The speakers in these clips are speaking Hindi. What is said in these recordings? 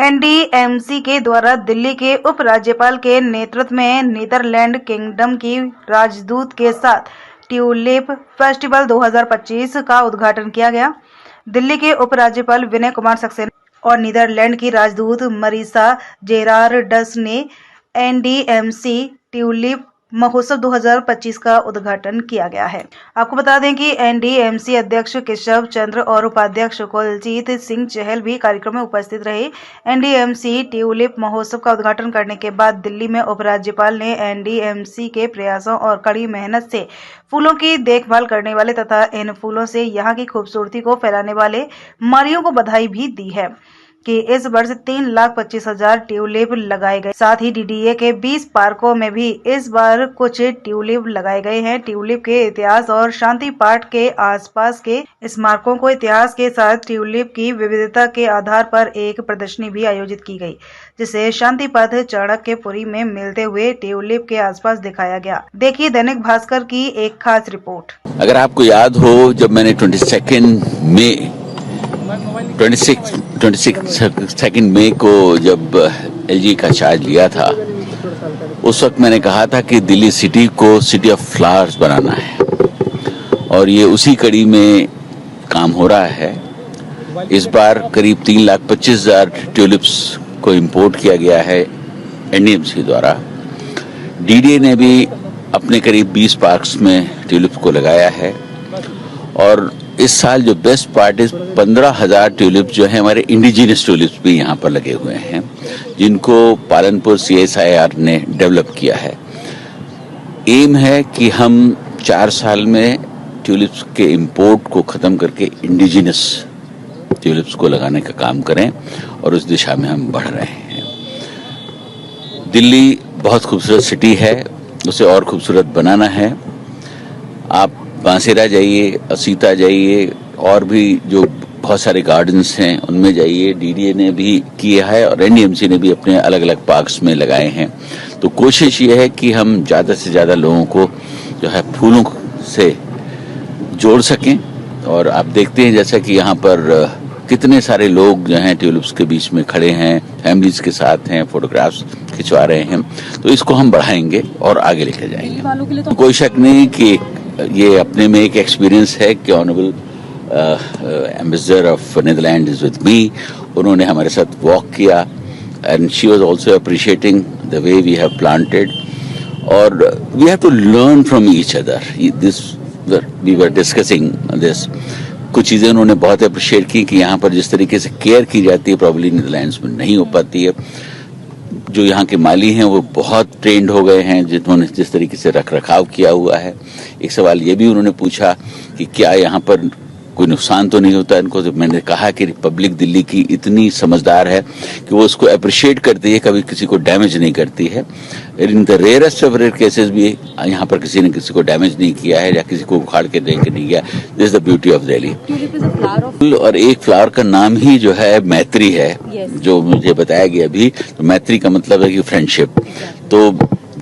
एनडीएमसी के द्वारा दिल्ली के उपराज्यपाल के नेतृत्व में नीदरलैंड किंगडम की राजदूत के साथ ट्यूलिप फेस्टिवल 2025 का उद्घाटन किया गया। दिल्ली के उपराज्यपाल विनय कुमार सक्सेना और नीदरलैंड की राजदूत मरीसा जेरार्डस ने एनडीएमसी ट्यूलिप महोत्सव 2025 का उद्घाटन किया गया है। आपको बता दें कि एनडीएमसी अध्यक्ष केशव चंद्र और उपाध्यक्ष कुलजीत सिंह चहल भी कार्यक्रम में उपस्थित रहे। एनडीएमसी ट्यूलिप महोत्सव का उद्घाटन करने के बाद दिल्ली में उपराज्यपाल ने एनडीएमसी के प्रयासों और कड़ी मेहनत से फूलों की देखभाल करने वाले तथा इन फूलों से यहाँ की खूबसूरती को फैलाने वाले मालियों को बधाई भी दी है कि इस वर्ष 3,25,000 ट्यूलिप लगाए गए। साथ ही डीडीए के 20 पार्कों में भी इस बार कुछ ट्यूलिप लगाए गए हैं। ट्यूलिप के इतिहास और शांति पाठ के आसपास के स्मारकों को इतिहास के साथ ट्यूलिप की विविधता के आधार पर एक प्रदर्शनी भी आयोजित की गई, जिसे शांति पथ चाणक्यपुरी में मिलते हुए ट्यूलिप के आसपास दिखाया गया। देखिए दैनिक भास्कर की एक खास रिपोर्ट। अगर आपको याद हो, जब मैंने 22 मई को जब एलजी का चार्ज लिया था, उस वक्त मैंने कहा था कि दिल्ली सिटी को सिटी ऑफ फ्लावर्स बनाना है और ये उसी कड़ी में काम हो रहा है। इस बार करीब 3,25,000 ट्यूलिप्स को इंपोर्ट किया गया है एनडीएमसी द्वारा। डीडीए ने भी अपने करीब 20 पार्क्स में ट्यूलिप्स को लगाया है और इस साल जो बेस्ट पार्ट है 15,000 ट्यूलिप जो है हमारे इंडिजिनस ट्यूलिप्स भी यहाँ पर लगे हुए हैं, जिनको पालनपुर CSIR ने डेवलप किया है। एम है कि हम 4 साल में ट्यूलिप्स के इंपोर्ट को ख़त्म करके इंडिजिनस ट्यूलिप्स को लगाने का काम करें और उस दिशा में हम बढ़ रहे हैं। दिल्ली बहुत खूबसूरत सिटी है, उसे और खूबसूरत बनाना है। आप बांसेरा जाइए, असीता जाइए और भी जो बहुत सारे गार्डन्स हैं उनमें जाइए। डीडीए ने भी किया है और एनडीएमसी ने भी अपने अलग अलग पार्क्स में लगाए हैं। तो कोशिश ये है कि हम ज़्यादा से ज़्यादा लोगों को जो है फूलों से जोड़ सकें। और आप देखते हैं जैसा कि यहाँ पर कितने सारे लोग जो हैं ट्यूलिप्स के बीच में खड़े हैं, फैमिलीज के साथ हैं, फोटोग्राफ्स खिंचवा रहे हैं। तो इसको हम बढ़ाएंगे और आगे लेकर जाएंगे। तो कोई शक नहीं कि ये अपने में एक एक्सपीरियंस है कि honourable ambassador of Netherland is with me. उन्होंने हमारे साथ वॉक किया and she was also appreciating the way we have planted और we have to learn from each other. This we were discussing this. कुछ चीज़ें उन्होंने बहुत अप्रिशिएट की कि यहाँ पर जिस तरीके से केयर की जाती है प्रॉब्ली नीदरलैंड्स में नहीं हो पाती है। जो यहाँ के माली हैं वो बहुत ट्रेंड हो गए हैं, जिन्होंने जिस तरीके से रख रखाव किया हुआ है। एक सवाल ये भी उन्होंने पूछा कि क्या यहाँ पर कोई नुकसान तो नहीं होता इनको। तो मैंने कहा कि पब्लिक दिल्ली की इतनी समझदार है कि वो उसको अप्रिशिएट करती है, कभी किसी को डैमेज नहीं करती है। In the rarest of rare cases भी यहाँ पर किसी ने किसी को डैमेज नहीं किया है या किसी को उखाड़ के दे के नहीं किया। This is the beauty of Delhi. और एक फ्लावर का नाम ही जो है मैत्री है, जो मुझे बताया गया अभी। तो मैत्री का मतलब है कि फ्रेंडशिप। तो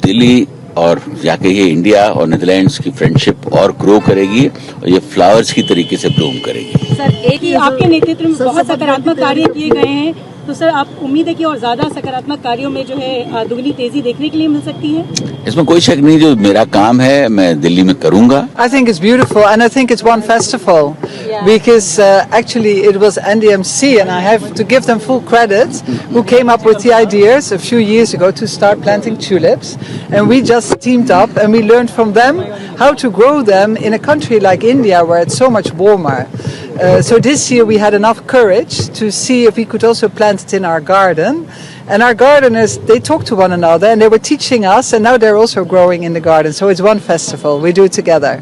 दिल्ली और जाके ये इंडिया और नीदरलैंड्स की फ्रेंडशिप और ग्रो करेगी और ये फ्लावर्स की तरीके से ब्लूम करेगी। सर, एक ही आपके नेतृत्व में बहुत सकारात्मक कार्य किए गए हैं, तो सर आप उम्मीद है कि और ज्यादा सकारात्मक कार्यों में जो है दुगनी तेजी देखने के लिए मिल सकती है? इसमें कोई शक नहीं, जो मेरा काम है मैं दिल्ली में करूंगा। I think it's beautiful and I think it's one festival because actually it was NDMC and I have to give them full credit who came up with the ideas a few years ago to start planting tulips, and we just teamed up and we learned from them how to grow them in a country like India where it's so much warmer. So this year we had enough courage to see if we could also plant it in our garden, and our gardeners, they talked to one another and they were teaching us, and now they're also growing in the garden. So it's one festival, we do it together.